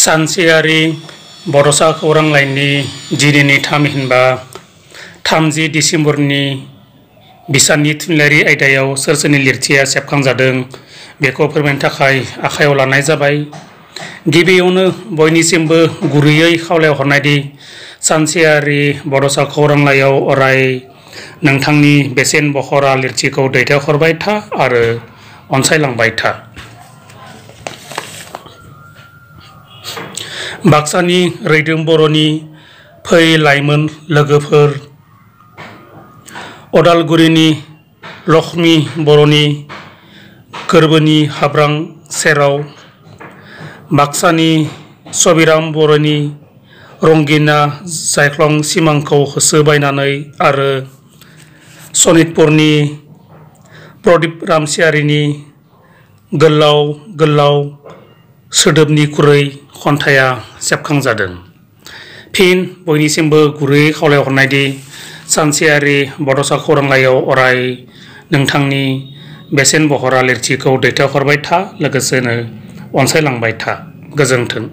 सानसेयारि बड'सा खौरां लाइनि दिनैनि थामहिनबा 30 डिसेम्बरनि बिसाननि थुनलाइयारि आयदायाव सोर सोरनि लिरथिया सेबखांजादों बेखौ फोरमायनो थाखाय आखायाव लानाय जाबाय। गिबियावनो बयनिसिमबो गुरैयै खावलायहरनायदि सानसेयारि बड'सा खौरां लाइयाव अराय नोंथांनि बेसेन बहरा लिरथिखौ दैथायहरबाय था आरो अनसायलांबाय था। बाक्सानि रैदोम बर'नि फै लाइमोन लोगोफोर, अदालगुरिनि लक्ष्मी बर'नि गोरबोनि हाब्रां सेराव, बाक्सानि सबिराम बर'नि रंगिना जायख्लं सिमांखौ होसोबायनानै आरो सनितपुरनि प्रदीप रामसियारिनि गोलाव गोलाव सोदोबनिख्रुइ खन्थाइया सेबखांजादों। फिन बयनिसिमबो गुरैयै खावलायहरनायदि सानसेयारि बड'सा खौरां लाइयाव अराय नोंथांनि बेसेन बहरा लिरथिखौ दैथायहरबाय था, लोगोसेनो अनसायलांबाय था। गोजोन्थों।